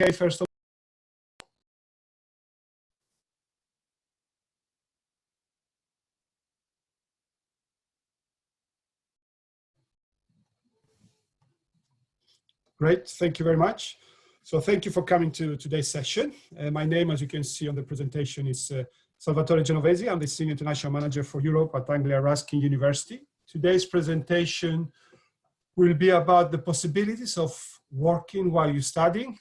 okay first of all? Great, thank you very much. So thank you for coming to today's session. My name, as you can see on the presentation, is Salvatore Genovesi. I'm the Senior International Manager for Europe at Anglia Ruskin University. Today's presentation will be about the possibilities of working while you're studying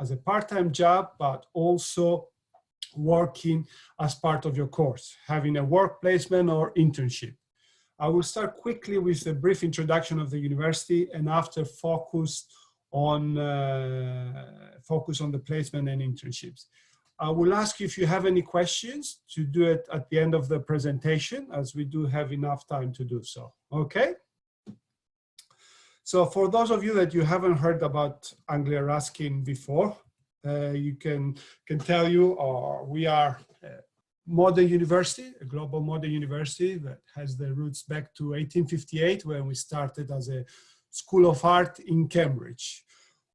as a part-time job, but also working as part of your course, having a work placement or internship. I will start quickly with a brief introduction of the university and after focus on the placement and internships. I will ask you if you have any questions to do it at the end of the presentation, as we do have enough time to do so, okay? So for those of you that you haven't heard about Anglia Ruskin before, you can tell you we are a modern university, a global modern university that has the roots back to 1858 when we started as a School of Art in Cambridge.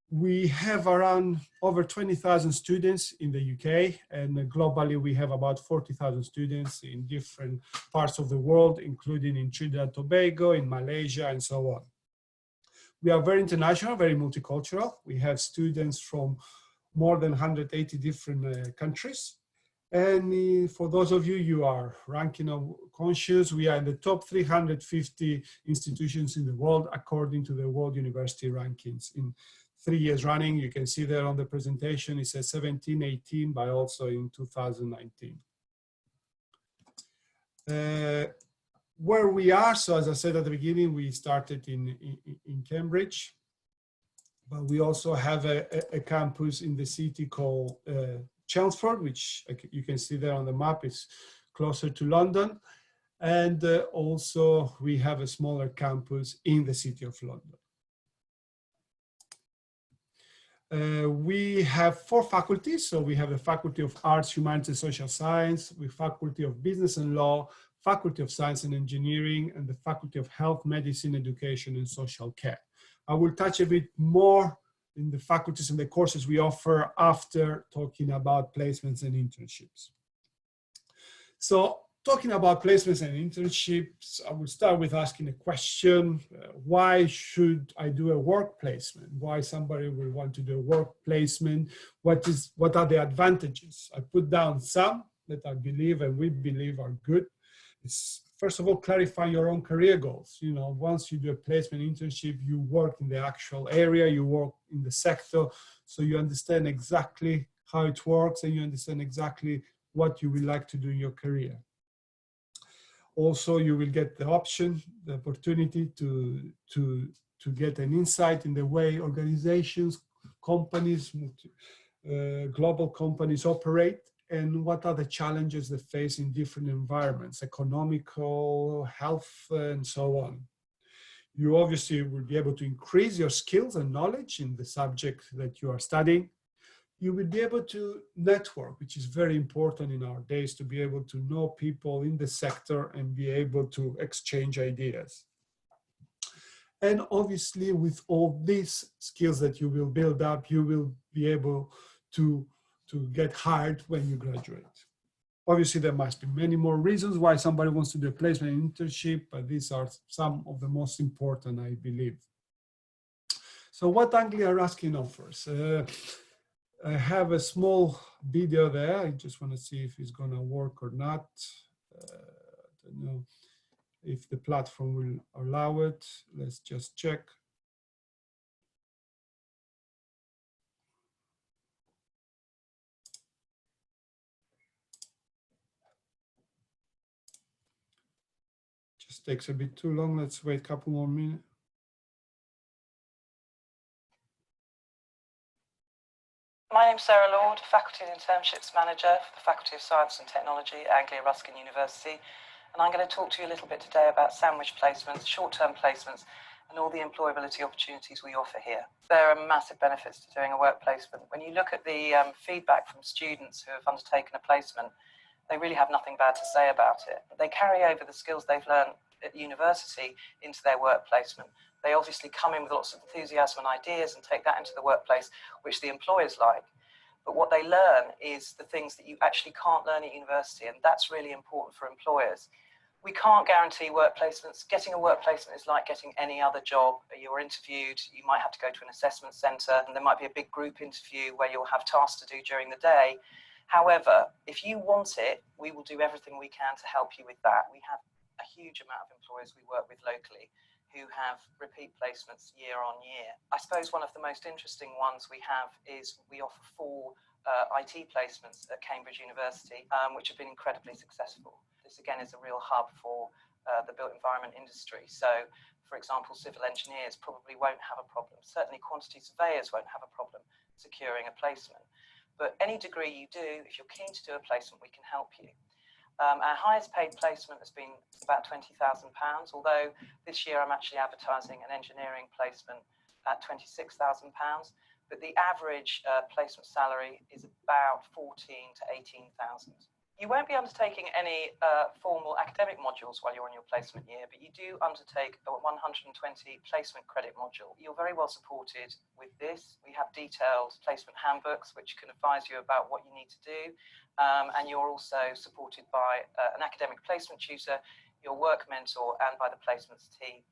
We have around over 20,000 students in the UK, and globally we have about 40,000 students in different parts of the world, including in Trinidad and Tobago, in Malaysia, and so on. We are very international, very multicultural. We have students from more than 180 different countries. And for those of you, you are ranking conscious, we are in the top 350 institutions in the world according to the World University Rankings. In 3 years running, you can see there on the presentation, it says 17, 18, but also in 2019. Where we are, so as I said at the beginning, we started in Cambridge, but we also have a campus in the city called Chelmsford, which you can see there on the map is closer to London. And also we have a smaller campus in the city of London. We have 4 faculties. So we have the Faculty of Arts, Humanities, and Social Science, the Faculty of Business and Law, Faculty of Science and Engineering, and the Faculty of Health, Medicine, Education, and Social Care. I will touch a bit more in the faculties and the courses we offer after talking about placements and internships. So talking about placements and internships, I will start with asking a question. Why should I do a work placement? Why somebody will want to do a work placement? What are the advantages? I put down some that I believe and we believe are good. It's, first of all, clarify your own career goals. You know, once you do a placement internship, you work in the actual area, you work in the sector, so you understand exactly how it works and you understand exactly what you would like to do in your career. Also, you will get the option, the opportunity to get an insight in the way organizations, companies, global companies operate, and what are the challenges they face in different environments, economical, health, and so on. You obviously will be able to increase your skills and knowledge in the subject that you are studying. You will be able to network, which is very important in our days, to be able to know people in the sector and be able to exchange ideas. And obviously, with all these skills that you will build up, you will be able to get hired when you graduate. Obviously, there must be many more reasons why somebody wants to do a placement internship, but these are some of the most important, I believe. So what Anglia Ruskin offers? I have a small video there. I just want to see if it's going to work or not. I don't know if the platform will allow it. Let's just check. Just takes a bit too long. Let's wait a couple more minutes. My name's Sarah Lord, Faculty and Internships Manager for the Faculty of Science and Technology at Anglia Ruskin University. And I'm going to talk to you a little bit today about sandwich placements, short-term placements, and all the employability opportunities we offer here. There are massive benefits to doing a work placement. When you look at the feedback from students who have undertaken a placement, they really have nothing bad to say about it. They carry over the skills they've learned at university into their work placement. They obviously come in with lots of enthusiasm and ideas and take that into the workplace, which the employers like. But what they learn is the things that you actually can't learn at university, and that's really important for employers. We can't guarantee work placements. Getting a work placement is like getting any other job. You're interviewed, you might have to go to an assessment centre, and there might be a big group interview where you'll have tasks to do during the day. However, if you want it, we will do everything we can to help you with that. We have a huge amount of employers we work with locally who have repeat placements year on year. I suppose one of the most interesting ones we have is we offer 4 IT placements at Cambridge University, which have been incredibly successful. This again is a real hub for the built environment industry. So, for example, civil engineers probably won't have a problem. Certainly quantity surveyors won't have a problem securing a placement. But any degree you do, if you're keen to do a placement, we can help you. Our highest paid placement has been about £20,000, although this year I'm actually advertising an engineering placement at £26,000. But the average placement salary is about 14 to 18,000. You won't be undertaking any formal academic modules while you're on your placement year, but you do undertake a 120 placement credit module. You're very well supported with this. We have detailed placement handbooks which can advise you about what you need to do, and you're also supported by an academic placement tutor, your work mentor, and by the placements team.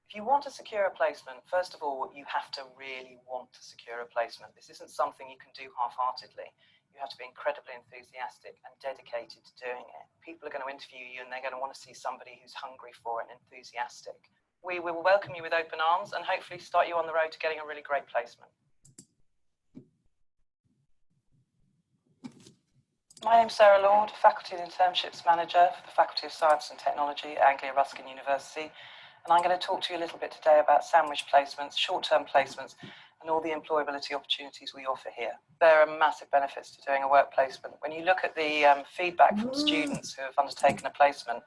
If you want to secure a placement, first of all, you have to really want to secure a placement. This isn't something you can do half-heartedly. You have to be incredibly enthusiastic and dedicated to doing it. People are going to interview you and they're going to want to see somebody who's hungry for it and enthusiastic. We will welcome you with open arms and hopefully start you on the road to getting a really great placement. My name's Sarah Lord, Faculty and Internships Manager for the Faculty of Science and Technology at Anglia Ruskin University. And I'm going to talk to you a little bit today about sandwich placements, short-term placements, and all the employability opportunities we offer here. There are massive benefits to doing a work placement. When you look at the feedback from students who have undertaken a placement,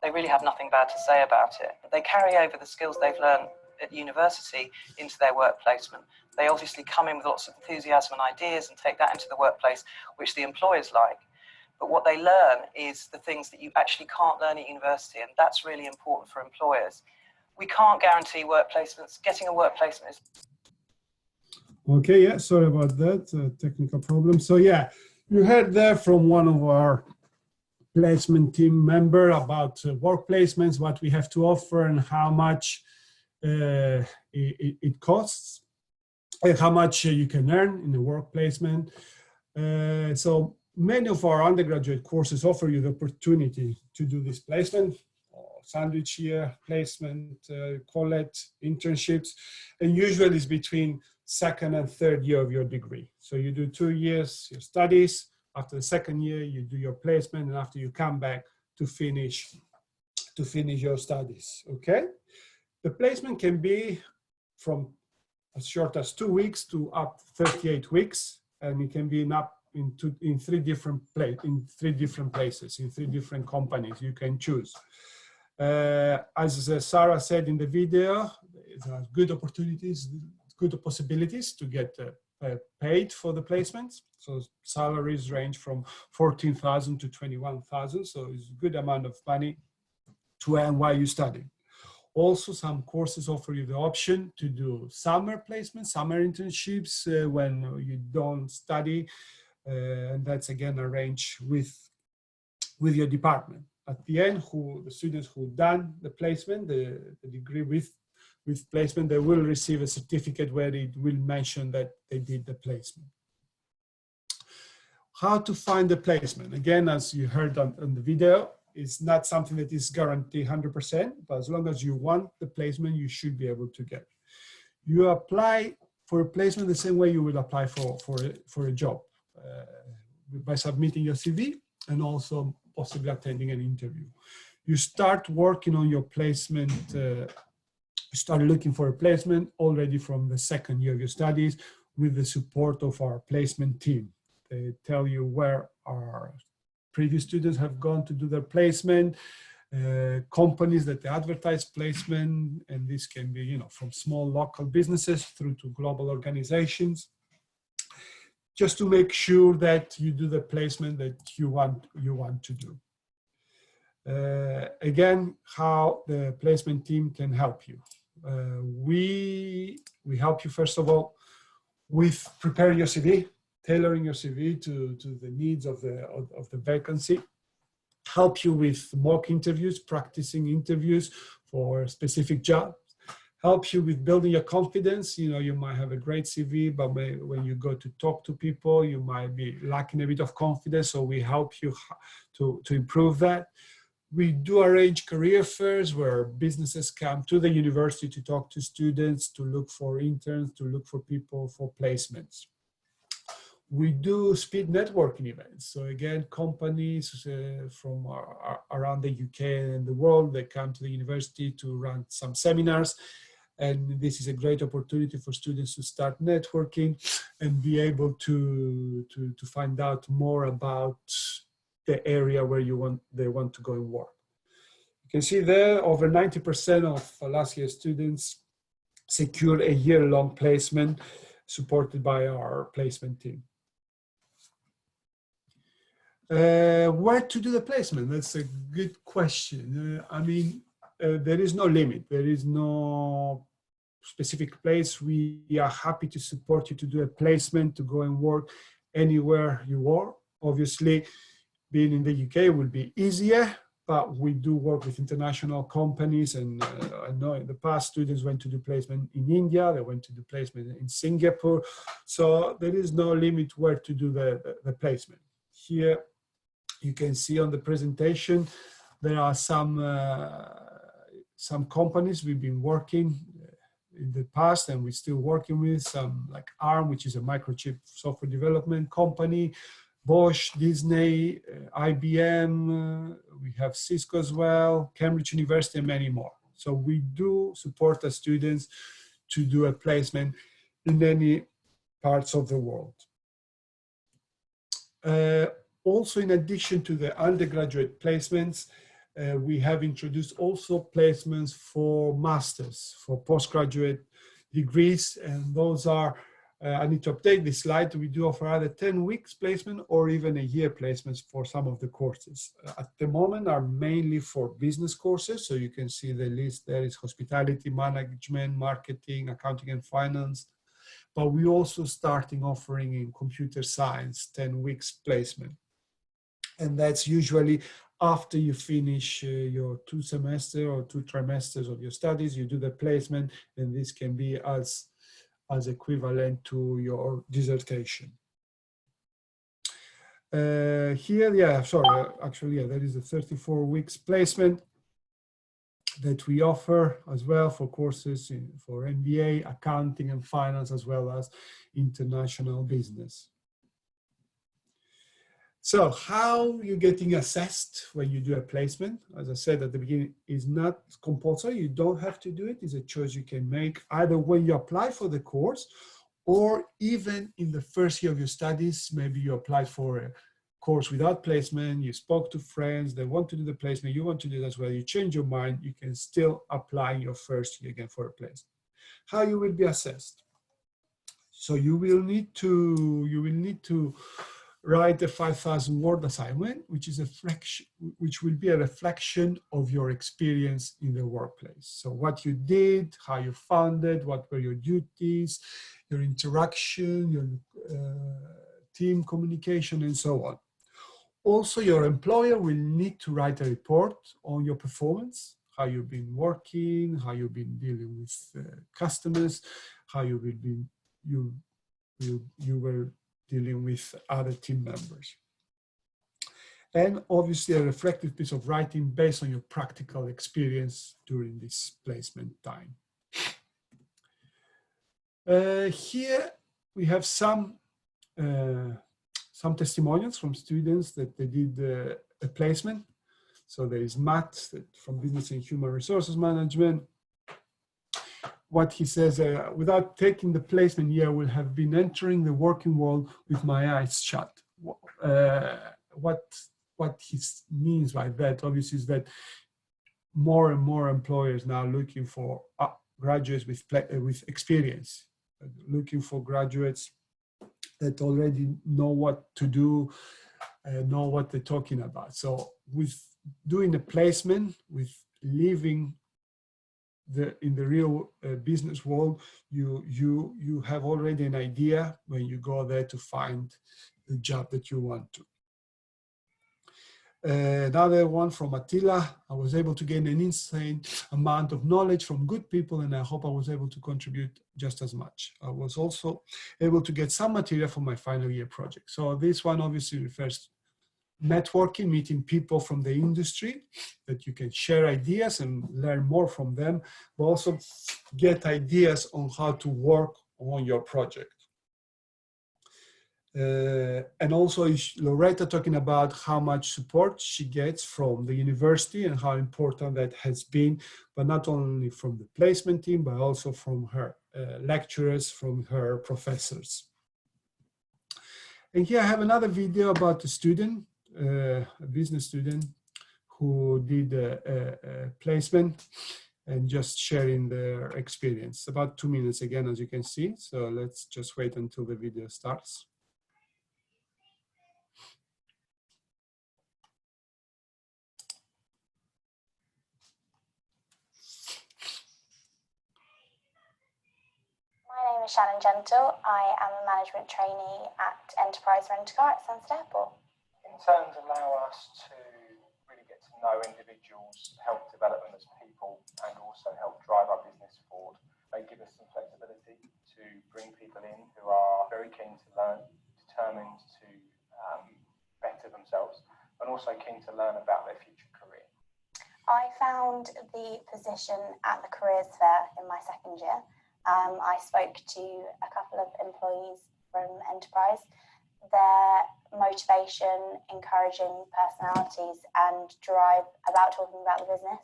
they really have nothing bad to say about it. They carry over the skills they've learned at university into their work placement. They obviously come in with lots of enthusiasm and ideas and take that into the workplace, which the employers like. But what they learn is the things that you actually can't learn at university, and that's really important for employers. We can't guarantee work placements. Getting a work placement is... Okay, yeah, sorry about that, technical problem. So yeah, you heard there from one of our placement team member about work placements, what we have to offer and how much it costs and how much you can earn in a work placement. So many of our undergraduate courses offer you the opportunity to do this placement, sandwich year placement, call it internships, and usually it's between second and third year of your degree. So you do 2 years your studies, after the second year you do your placement, and after you come back to finish your studies, okay? The placement can be from as short as 2 weeks to up 38 weeks, and it can be in three different places, in 3 different companies you can choose. As Sarah said in the video, there are good opportunities, good possibilities to get paid for the placements. So salaries range from 14,000 to 21,000. So it's a good amount of money to earn while you study. Also, some courses offer you the option to do summer placements, summer internships when you don't study. And that's again arranged with your department. At the end, the students who done the placement, the degree with placement, they will receive a certificate where it will mention that they did the placement. How to find the placement? Again, as you heard on the video, it's not something that is guaranteed 100%, but as long as you want the placement, you should be able to get it. You apply for a placement the same way you would apply for a job, by submitting your CV and also possibly attending an interview. You start working on your placement, you start looking for a placement already from the second year of your studies with the support of our placement team. They tell you where our previous students have gone to do their placement, companies that they advertise placement, and this can be, from small local businesses through to global organizations, just to make sure that you do the placement that you want to do. Again, how the placement team can help you. We help you, first of all, with preparing your CV, tailoring your CV to the needs of the vacancy, help you with mock interviews, practicing interviews for specific jobs, help you with building your confidence. You know, you might have a great CV, but when you go to talk to people, you might be lacking a bit of confidence. So we help you to improve that. We do arrange career fairs where businesses come to the university to talk to students, to look for interns, to look for people for placements. We do speed networking events. So again, companies from around the UK and the world, they come to the university to run some seminars. And this is a great opportunity for students to start networking and be able to find out more about the area where they want to go and work. You can see there, over 90% of last year's students secured a year-long placement supported by our placement team. Where to do the placement? That's a good question. I mean, there is no limit. There is no specific place. We are happy to support you to do a placement, to go and work anywhere you are. Obviously, being in the UK will be easier, but we do work with international companies. And I know in the past, students went to do placement in India, they went to do placement in Singapore. So there is no limit where to do the placement. Here, you can see on the presentation, there are some companies we've been working in the past and we're still working with, some like ARM, which is a microchip software development company, Bosch, Disney, IBM, we have Cisco as well, Cambridge University, and many more. So we do support the students to do a placement in many parts of the world. Also, in addition to the undergraduate placements, we have introduced also placements for masters, for postgraduate degrees, and those are, I need to update this slide, we do offer either 10 weeks placement or even a year placements for some of the courses. At the moment are mainly for business courses, so you can see the list there is hospitality, management, marketing, accounting and finance, but we also starting offering in computer science 10 weeks placement. And that's usually after you finish your 2 semesters or 2 trimesters of your studies, you do the placement, and this can be as equivalent to your dissertation. Here, yeah, sorry, actually, yeah, there is a 34 weeks placement that we offer as well for courses for MBA, accounting and finance, as well as international business. So how you're getting assessed when you do a placement, as I said at the beginning, is not compulsory. You don't have to do it. It's a choice you can make either when you apply for the course or even in the first year of your studies. Maybe you applied for a course without placement, you spoke to friends, they want to do the placement, you want to do it as well, you change your mind, you can still apply in your first year again for a placement. How you will be assessed? So you will need to write a 5,000 word assignment, which will be a reflection of your experience in the workplace. So what you did, how you found it, what were your duties, your interaction, your team communication, and so on. Also, your employer will need to write a report on your performance, how you've been working, how you've been dealing with customers, how you were dealing with other team members. And obviously a reflective piece of writing based on your practical experience during this placement time. Here we have some testimonials from students that they did a placement. So there is Matt from Business and Human Resources Management. What he says, without taking the placement year, I will have been entering the working world with my eyes shut. What he means by that, obviously, is that more and more employers now looking for graduates with experience, looking for graduates that already know what to do, know what they're talking about. So with doing a placement, with leaving in the real business world, you have already an idea when you go there to find the job that you want to. Another one from Attila. I was able to gain an insane amount of knowledge from good people, and I hope I was able to contribute just as much. I was also able to get some material for my final year project. So this one obviously refers to networking, meeting people from the industry that you can share ideas and learn more from them, but also get ideas on how to work on your project. And also Loretta talking about how much support she gets from the university and how important that has been, but not only from the placement team, but also from her lecturers, from her professors. And here I have another video about a student, a business student who did a placement and just sharing their experience. About 2 minutes again, as you can see. So let's just wait until the video starts. My name is Shannon Gentle. I am a management trainee at Enterprise Rent-A-Car at Stansted Airport. Interns allow us to really get to know individuals, help develop them as people, and also help drive our business forward. They give us some flexibility to bring people in who are very keen to learn, determined to better themselves, and also keen to learn about their future career. I found the position at the careers fair in my second year. I spoke to a couple of employees from Enterprise. Their motivation, encouraging personalities and drive about talking about the business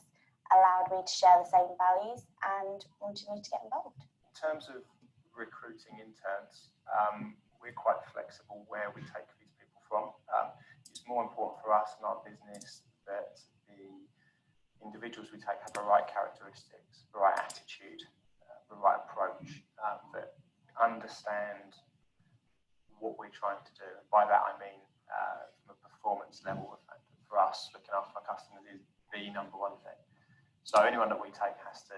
allowed me to share the same values and wanted me to get involved. In terms of recruiting interns, we're quite flexible where we take these people from. It's more important for us and our business that the individuals we take have the right characteristics, the right attitude, the right approach, that understand what we're trying to do. And by that I mean from a performance level, for us, looking after our customers is the number one thing. So anyone that we take has to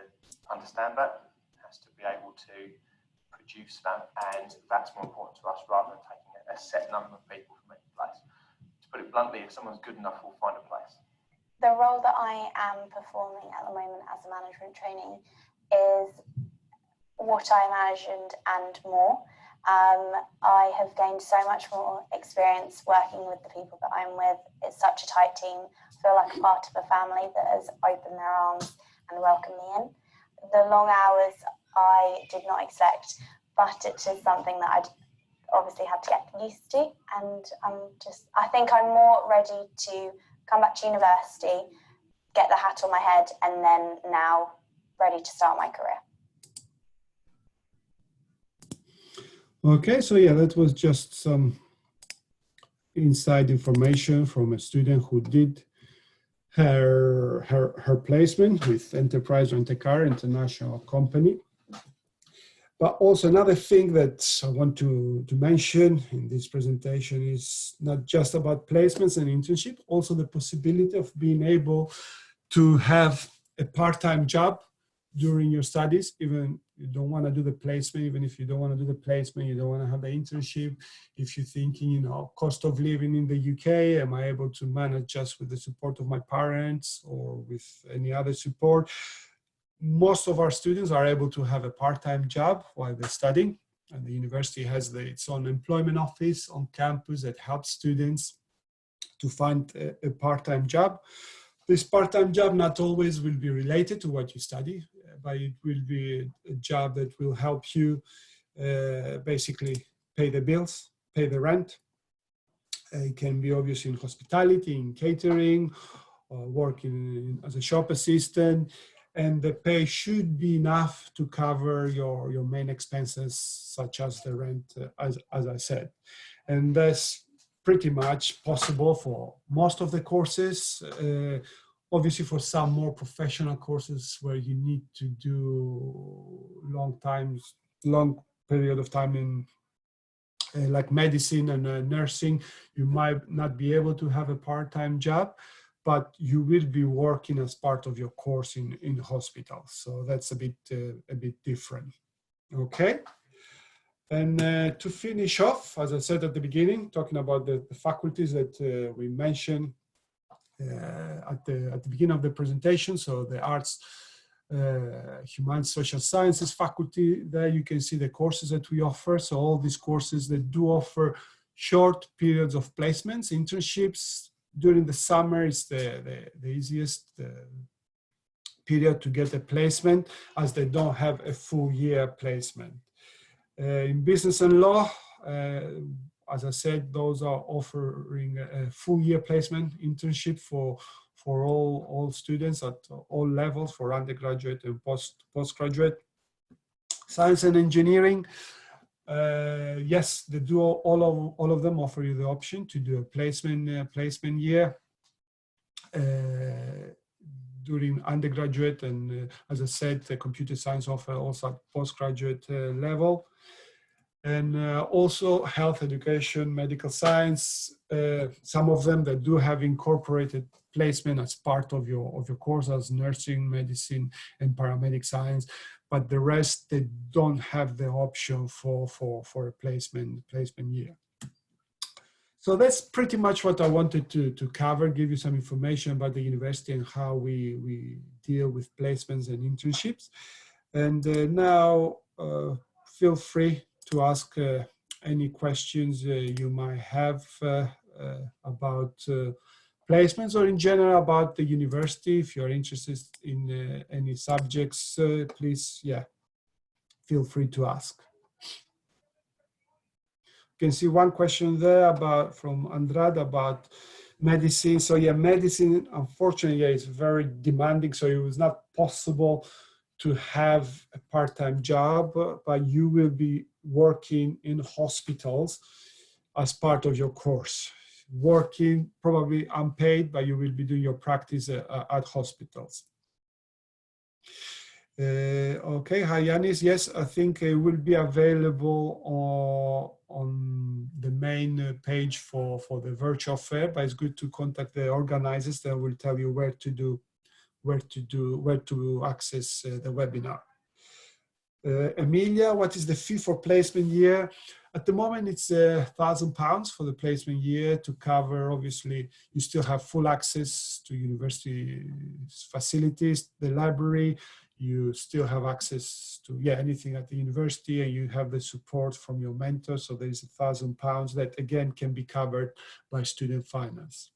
understand that, has to be able to produce that, and that's more important to us rather than taking a set number of people from any place. To put it bluntly, if someone's good enough, we'll find a place. The role that I am performing at the moment as a management trainee is what I imagined and more. I have gained so much more experience working with the people that I'm with. It's such a tight team. I feel like a part of a family that has opened their arms and welcomed me in. The long hours I did not expect, but it is something that I'd obviously had to get used to. And I think I'm more ready to come back to university, get the hat on my head, and then now ready to start my career. Okay, so yeah, that was just some inside information from a student who did her placement with Enterprise Rent-A-Car, international company. But also another thing that I want to mention in this presentation is not just about placements and internship, also the possibility of being able to have a part-time job during your studies. Even you don't want to do the placement, even if you don't want to do the placement, you don't want to have the internship. If you're thinking, you know, cost of living in the UK, am I able to manage just with the support of my parents or with any other support? Most of our students are able to have a part-time job while they're studying, and the university has its own employment office on campus that helps students to find a part-time job. This part-time job not always will be related to what you study, but it will be a job that will help you basically pay the bills, pay the rent. It can be obviously in hospitality, in catering, or working as a shop assistant, and the pay should be enough to cover your main expenses, such as the rent, as I said. And that's pretty much possible for most of the courses. Obviously for some more professional courses where you need to do long period of time in like medicine and nursing, you might not be able to have a part-time job. but you will be working as part of your course in hospitals. So that's a bit different. Okay. And to finish off, as I said at the beginning, talking about the faculties that we mentioned at the beginning of the presentation. So the arts, humanities, social sciences faculty, there you can see the courses that we offer. So all these courses that do offer short periods of placements, internships. During the summer is the easiest period to get a placement, as they don't have a full year placement. In business and law, as I said, those are offering a full year placement internship for all students at all levels, for undergraduate and postgraduate. Science and engineering, yes, they do all of them offer you the option to do a placement year during undergraduate, and as I said, the computer science offer also at postgraduate level. And also health education, medical science, some of them that do have incorporated placement as part of your course, as nursing, medicine, and paramedic science, but the rest, they don't have the option for a placement year. So that's pretty much what I wanted to cover, give you some information about the university and how we deal with placements and internships. And now feel free to ask any questions you might have about placements, or in general about the university. If you're interested in any subjects, please, feel free to ask. You can see one question there from Andrade about medicine. So medicine, unfortunately, is very demanding. So it was not possible to have a part-time job, but you will be working in hospitals as part of your course. Working probably unpaid, but you will be doing your practice at hospitals. Okay, hi Yanis. Yes, I think it will be available on the main page for the virtual fair, but it's good to contact the organizers. They will tell you where to access the webinar. Emilia, what is the fee for placement year? At the moment, it's £1,000 for the placement year to cover. Obviously, you still have full access to university facilities, the library. You still have access to anything at the university, and you have the support from your mentor. So there is £1,000 that again can be covered by student finance.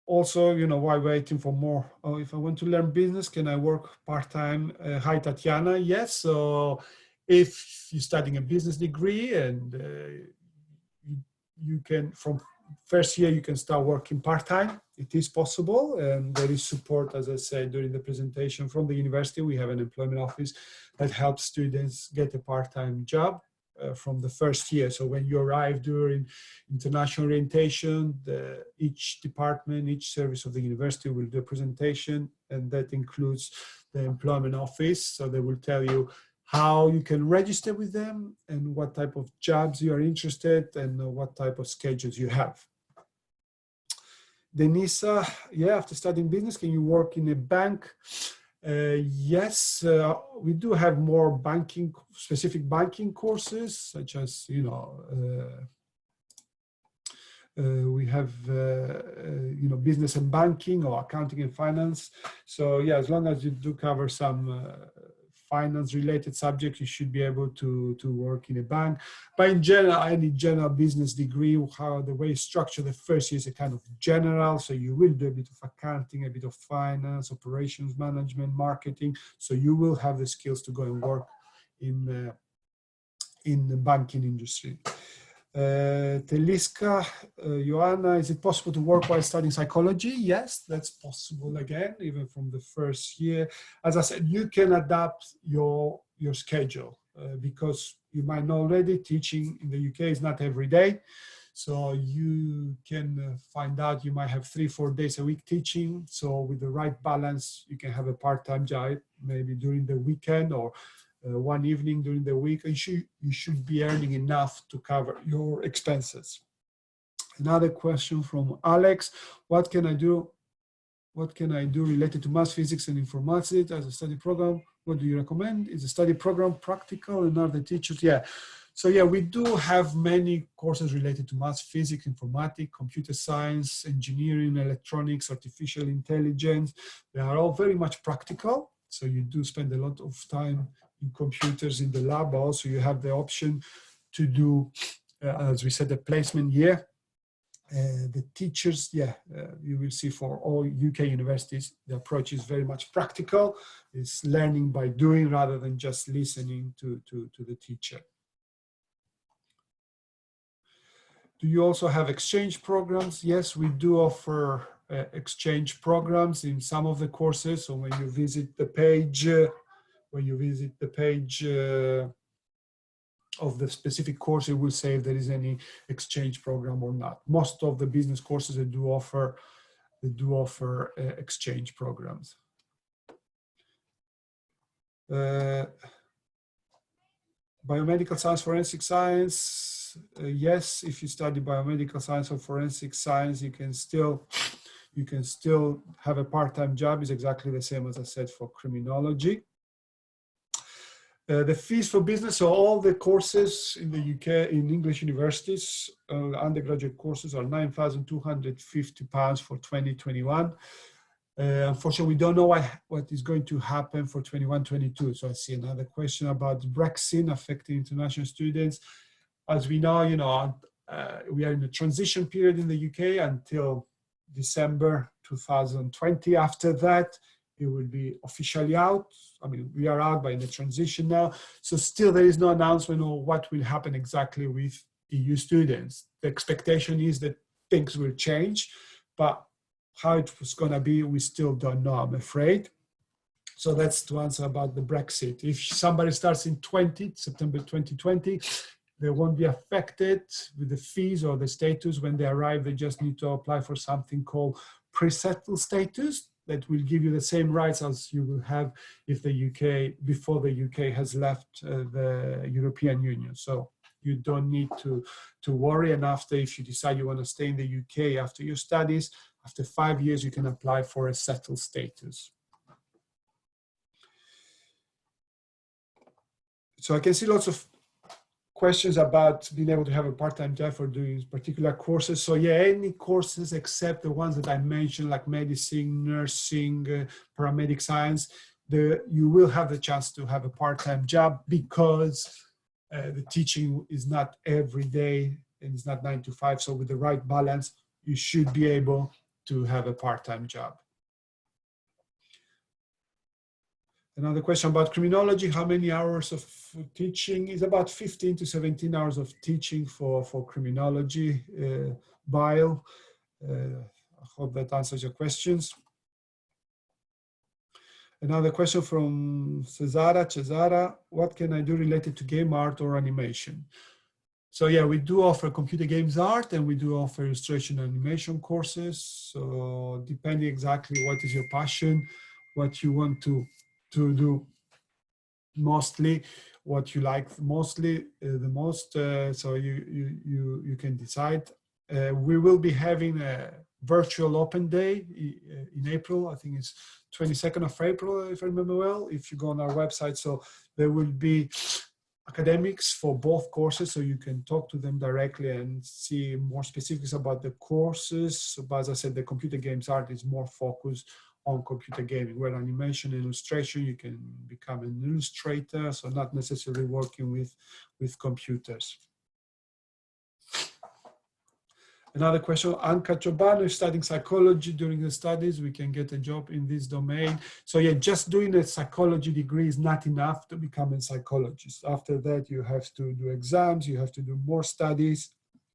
Also, while waiting for more, if I want to learn business, can I work part-time? Hi, Tatiana. Yes. So if you're studying a business degree and you can, from first year, you can start working part-time. It is possible. And there is support, as I said during the presentation, from the university. We have an employment office that helps students get a part-time job from the first year. So when you arrive during international orientation, each department, each service of the university will do a presentation, and that includes the employment office. So they will tell you how you can register with them and what type of jobs you are interested and what type of schedules you have. Denisa, after studying business, can you work in a bank? Yes, we do have more specific banking courses, such as, we have, business and banking or accounting and finance. So as long as you do cover some finance-related subjects, you should be able to work in a bank. But in general, any general business degree, the way it's structured, the first year is a kind of general. So you will do a bit of accounting, a bit of finance, operations management, marketing. So you will have the skills to go and work in the banking industry. Teliska, Joanna, is it possible to work while studying psychology? Yes, that's possible again, even from the first year. As I said, you can adapt your schedule because you might know already teaching in the UK is not every day. So you can find out you might have 3-4 days a week teaching. So with the right balance, you can have a part-time job, maybe during the weekend or one evening during the week, and you should be earning enough to cover your expenses. Another question from Alex: what can I do? What can I do related to maths, physics, and informatics as a study program? What do you recommend? Is the study program practical and are the teachers? Yeah. So yeah, we do have many courses related to maths, physics, informatics, computer science, engineering, electronics, artificial intelligence. They are all very much practical. So you do spend a lot of time in computers in the lab. But also you have the option to do, as we said, the placement year. The teachers, you will see for all UK universities, the approach is very much practical. It's learning by doing rather than just listening to the teacher. Do you also have exchange programs? Yes, we do offer exchange programs in some of the courses. So when you visit the page, of the specific course, it will say if there is any exchange program or not. Most of the business courses, they do offer exchange programs. Biomedical science, forensic science. Yes, if you study biomedical science or forensic science, you can still have a part-time job. It's exactly the same as I said for criminology. The fees for business, so all the courses in the UK, in English universities, undergraduate courses are £9,250 for 2021. Unfortunately, we don't know what is going to happen for 21-22. So I see another question about Brexit affecting international students. As we know, we are in a transition period in the UK until December 2020. After that, it will be officially out. I mean, we are out by the transition now. So still there is no announcement of what will happen exactly with EU students. The expectation is that things will change, but how it was gonna be, we still don't know, I'm afraid. So that's to answer about the Brexit. If somebody starts in September 2020, they won't be affected with the fees or the status. When they arrive, they just need to apply for something called pre-settled status that will give you the same rights as you will have if before the UK has left the European Union. So you don't need to worry. And after, if you decide you want to stay in the UK after your studies, after 5 years, you can apply for a settled status. So I can see lots of questions about being able to have a part-time job for doing particular courses. So yeah, any courses except the ones that I mentioned, like medicine, nursing, paramedic science, you will have the chance to have a part-time job because the teaching is not every day and it's not 9 to 5. So with the right balance, you should be able to have a part-time job. Another question about criminology, how many hours of teaching? Is about 15 to 17 hours of teaching for criminology, Bile. I hope that answers your questions. Another question from Cesara, what can I do related to game art or animation? So yeah, we do offer computer games art and we do offer illustration and animation courses. So depending exactly what is your passion, what you want to do mostly, what you like mostly, the most, so you can decide. We will be having a virtual open day in April. I think it's 22nd of April, if I remember well, if you go on our website. So there will be academics for both courses, so you can talk to them directly and see more specifics about the courses. But as I said, the computer games art is more focused on computer gaming, where animation and illustration, you can become an illustrator, so not necessarily working with computers. Another question, Anka Chobano is studying psychology. During the studies, we can get a job in this domain. So yeah, just doing a psychology degree is not enough to become a psychologist. After that, you have to do exams, you have to do more studies,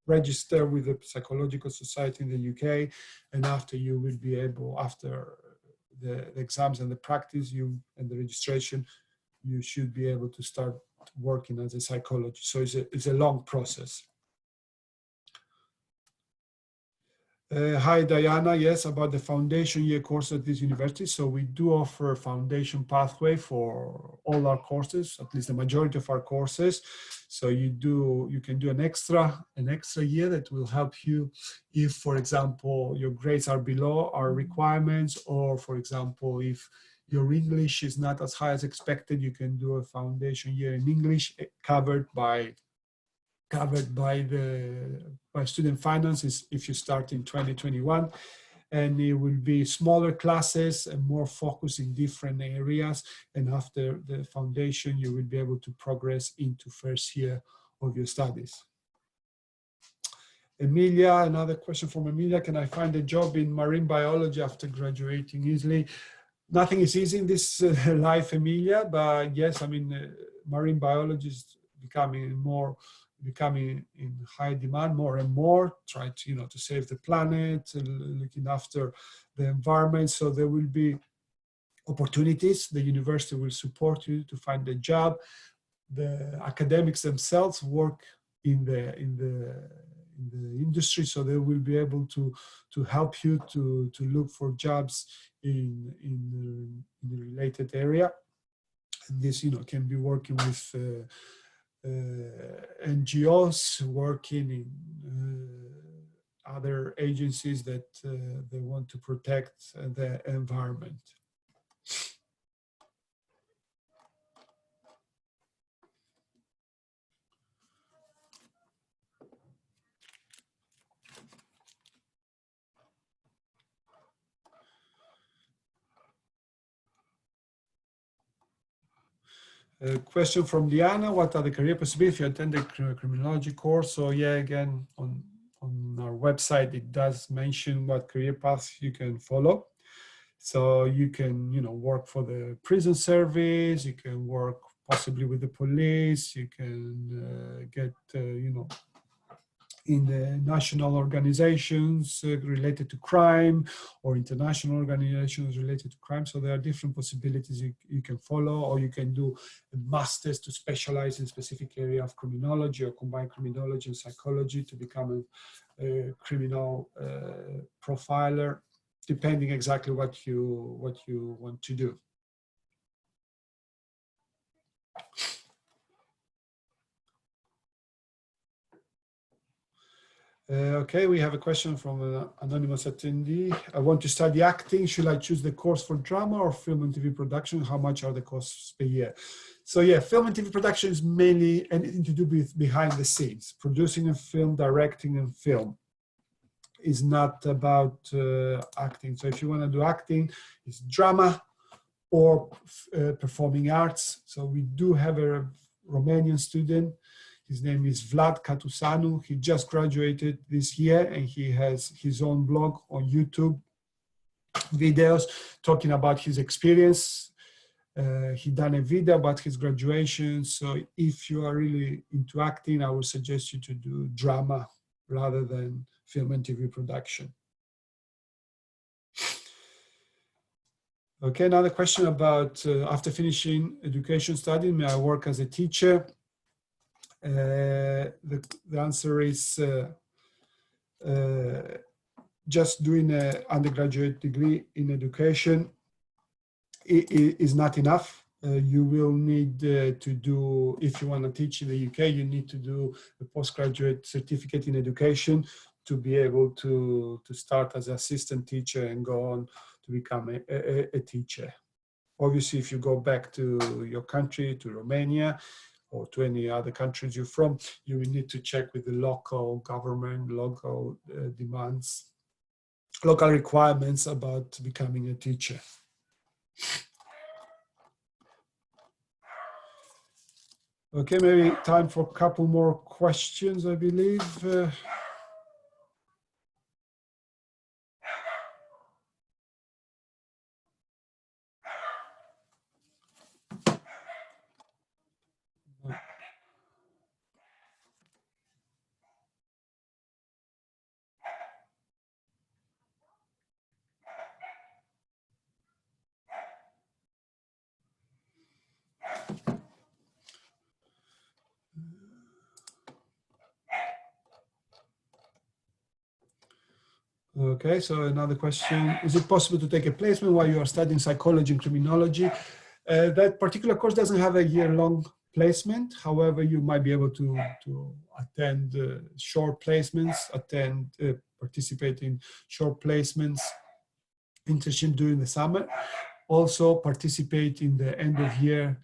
register with the Psychological Society in the UK, and after you will be able, after the exams and the practice and the registration, you should be able to start working as a psychologist. So it's a long process. Hi, Diana. Yes, about the foundation year course at this university. So we do offer a foundation pathway for all our courses, at least the majority of our courses. So you can do an extra year that will help you if, for example, your grades are below our requirements, or for example, if your English is not as high as expected, you can do a foundation year in English covered by student finances if you start in 2021, and it will be smaller classes and more focus in different areas, and after the foundation you will be able to progress into first year of your studies. Emilia, another question from Emilia: can I find a job in marine biology after graduating easily? Nothing is easy in this life, Emilia, but yes, I mean, marine biology is becoming in high demand more and more, try to, to save the planet, looking after the environment. So there will be opportunities. The university will support you to find a job. The academics themselves work in the industry, so they will be able to help you to look for jobs in the related area. And this, can be working with NGOs, working in other agencies that they want to protect the environment. A question from Diana: what are the career possibilities if you attend a criminology course? So yeah, again, on our website, it does mention what career paths you can follow. So you can, work for the prison service, you can work possibly with the police, you can get, in the national organizations related to crime, or international organizations related to crime. So there are different possibilities you can follow, or you can do a master's to specialize in specific area of criminology, or combine criminology and psychology to become a criminal profiler, depending exactly what you want to do. Okay, we have a question from an anonymous attendee. I want to study acting. Should I choose the course for drama or film and TV production? How much are the costs per year? So yeah, film and TV production is mainly anything to do with behind the scenes. Producing a film, directing a film is not about acting. So if you want to do acting, it's drama or performing arts. So we do have a Romanian student. His name is Vlad Catusanu. He just graduated this year, and he has his own blog on YouTube, videos talking about his experience. He done a video about his graduation. So if you are really into acting, I would suggest you to do drama rather than film and TV production. Okay, another question about after finishing education study, may I work as a teacher? The answer is just doing an undergraduate degree in education is not enough. You will need to do, if you want to teach in the UK, you need to do a postgraduate certificate in education to be able to start as an assistant teacher and go on to become a teacher. Obviously, if you go back to your country, to Romania, or to any other countries you're from, you will need to check with the local government, local demands, local requirements about becoming a teacher. Okay, maybe time for a couple more questions, I believe. Okay, so another question, is it possible to take a placement while you are studying psychology and criminology? That particular course doesn't have a year-long placement. However, you might be able to attend short placements, participate in short placements, internship during the summer. Also participate in the end of year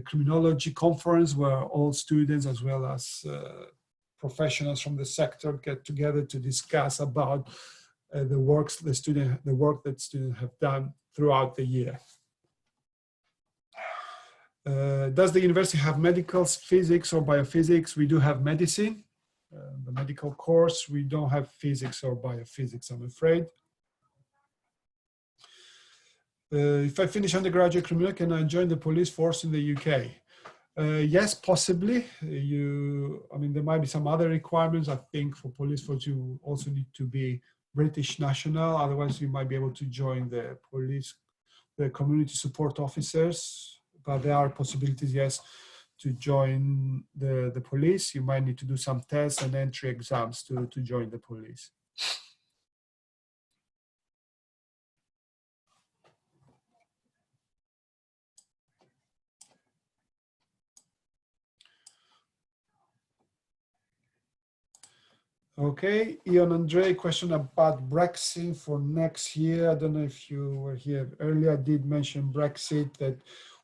criminology conference where all students as well as professionals from the sector get together to discuss about the work that students have done throughout the year. Does the university have medical, physics, or biophysics? We do have medicine, the medical course. We don't have physics or biophysics, I'm afraid. If I finish undergraduate criminal, can I join the police force in the UK? Yes, possibly. I mean, there might be some other requirements. I think for police force, you also need to be British national. Otherwise, you might be able to join the police, the community support officers. But there are possibilities, yes, to join the police. You might need to do some tests and entry exams to join the police. Okay, Ian Andre, question about Brexit for next year. I don't know if you were here earlier. I did mention Brexit, that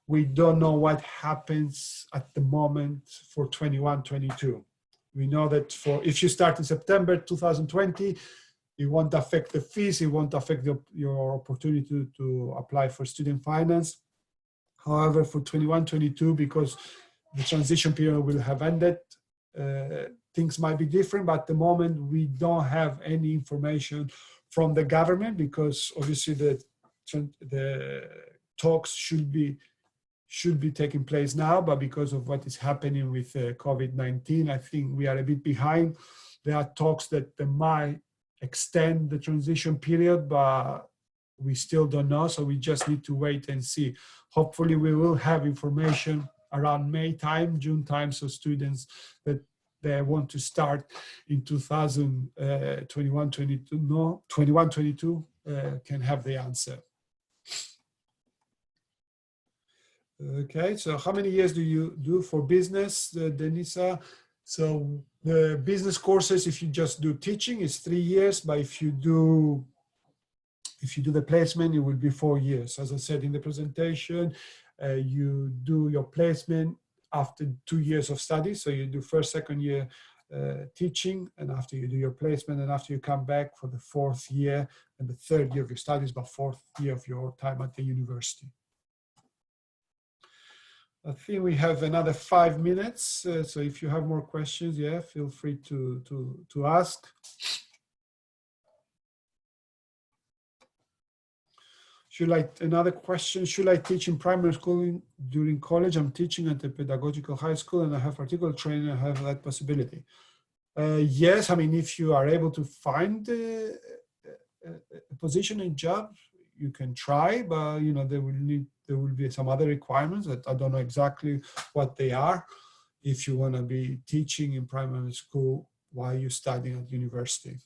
we don't know what happens at the moment for 21-22. We know that if you start in September 2020, it won't affect the fees, it won't affect your opportunity to apply for student finance. However, for 21-22, because the transition period will have ended, things might be different, but at the moment we don't have any information from the government, because obviously the talks should be taking place now, but because of what is happening with COVID-19, I think we are a bit behind. There are talks that they might extend the transition period, but we still don't know, so we just need to wait and see. Hopefully we will have information around May time, June time, so students that they want to start in 21-22 can have the answer. Okay, so how many years do you do for business, Denisa? So the business courses, if you just do teaching, is 3 years, but if you do the placement, it will be 4 years. As I said in the presentation, you do your placement after 2 years of study. So you do first, second year teaching, and after you do your placement, and after you come back for the 4th year and the 3rd year of your studies, but 4th year of your time at the university. I think we have another 5 minutes. So if you have more questions, yeah, feel free to ask. Another question, should I teach in primary school during college? I'm teaching at a pedagogical high school and I have particular training, I have that possibility. Yes, I mean, if you are able to find a position and job, you can try, but you know, there will be some other requirements that I don't know exactly what they are if you want to be teaching in primary school while you're studying at university.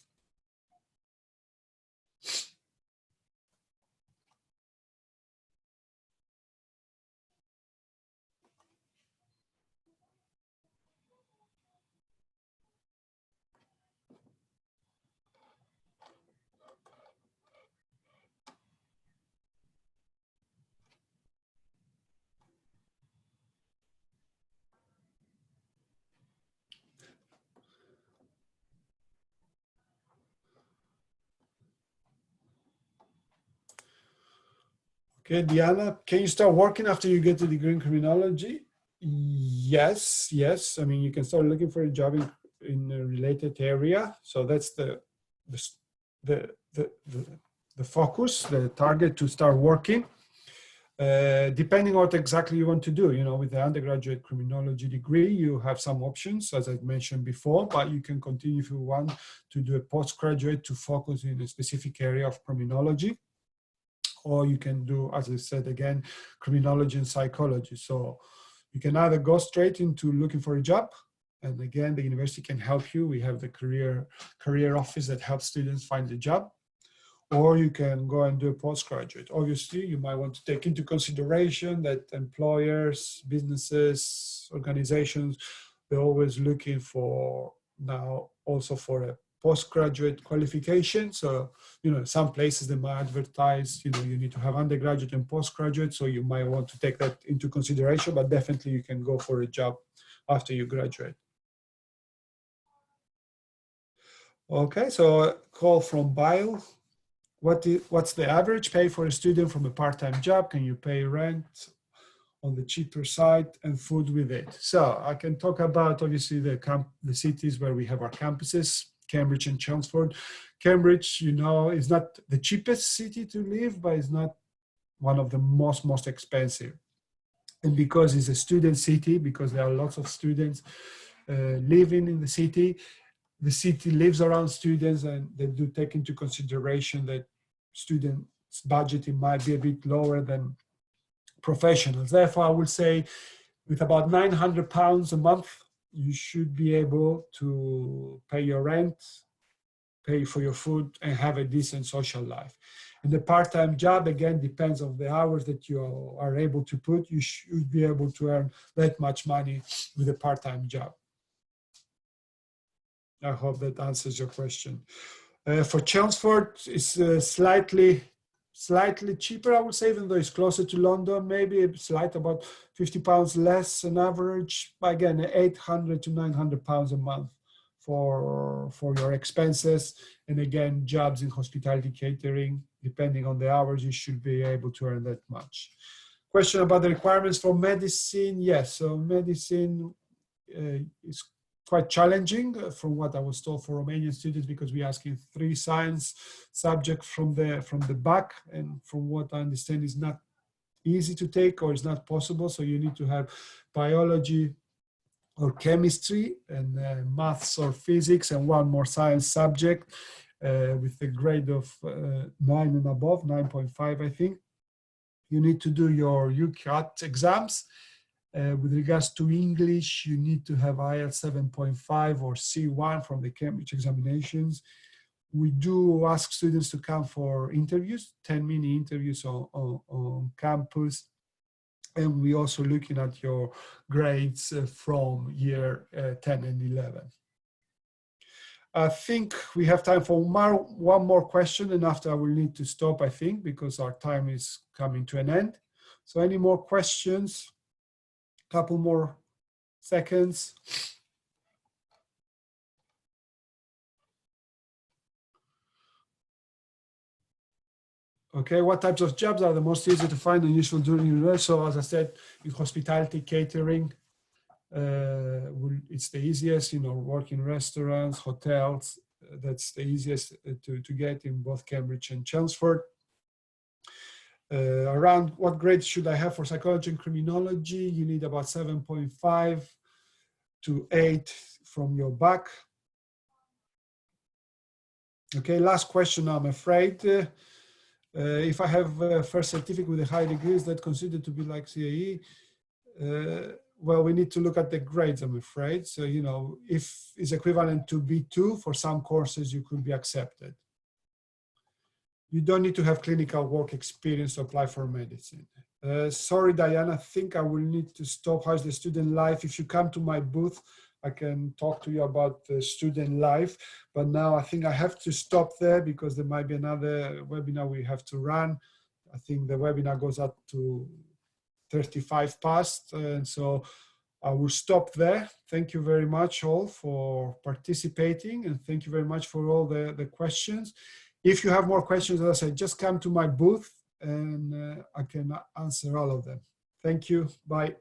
Okay, Diana, can you start working after you get a degree in criminology? Yes. I mean, you can start looking for a job in a related area. So that's the focus, the target to start working. Depending on what exactly you want to do, you know, with the undergraduate criminology degree, you have some options, as I mentioned before, but you can continue if you want to do a postgraduate to focus in a specific area of criminology. Or you can do, as I said again, criminology and psychology. So you can either go straight into looking for a job, and again, the university can help you. We have the career office that helps students find a job. or you can go and do a postgraduate. Obviously, you might want to take into consideration that employers, businesses, organizations, they're always looking for now also for a postgraduate qualification. So, some places they might advertise, you need to have undergraduate and postgraduate. So you might want to take that into consideration, but definitely you can go for a job after you graduate. Okay, so a call from Bile. What's the average pay for a student from a part-time job? Can you pay rent on the cheaper side and food with it? So I can talk about obviously the cities where we have our campuses, Cambridge and Chelmsford. Cambridge, is not the cheapest city to live, but it's not one of the most expensive. And because it's a student city, because there are lots of students living in the city lives around students, and they do take into consideration that students' budgeting might be a bit lower than professionals. Therefore, I would say with about £900 a month, you should be able to pay your rent, pay for your food, and have a decent social life. And the part-time job, again, depends on the hours that you are able to put. You should be able to earn that much money with a part-time job. I hope that answers your question. For Chelmsford, it's slightly cheaper, I would say, even though it's closer to London, maybe a slight about £50 less on average. But again, £800 to £900 a month for your expenses. And again, jobs in hospitality catering, depending on the hours, you should be able to earn that much. Question about the requirements for medicine. Yes, so medicine is quite challenging from what I was told for Romanian students, because we're asking 3 science subjects from the back, and from what I understand is not easy to take, or is not possible. So you need to have biology or chemistry, and maths or physics, and 1 more science subject with a grade of 9 and above, 9.5 I think. You need to do your UCAT exams. With regards to English, you need to have IELTS 7.5 or C1 from the Cambridge examinations. We do ask students to come for interviews, 10 mini interviews on campus. And we're also looking at your grades from year 10 and 11. I think we have time for one more question, and after I will need to stop, I think, because our time is coming to an end. So any more questions? Couple more seconds. Okay, what types of jobs are the most easy to find and useful during university? So as I said, in hospitality, catering, it's the easiest, work in restaurants, hotels, that's the easiest to get in both Cambridge and Chelmsford. Around what grade should I have for psychology and criminology? You need about 7.5 to 8 from your back. Okay, last question, I'm afraid. If I have a first certificate with a high degree, is that considered to be like CAE? Well, we need to look at the grades, I'm afraid. So, if it's equivalent to B2, for some courses, you could be accepted. You don't need to have clinical work experience to apply for medicine. Sorry, Diana, I think I will need to stop. How's the student life? If you come to my booth, I can talk to you about the student life. But now I think I have to stop there because there might be another webinar we have to run. I think the webinar goes up to 35 past. And so I will stop there. Thank you very much all for participating. And thank you very much for all the questions. If you have more questions, as I said, just come to my booth and I can answer all of them. Thank you. Bye.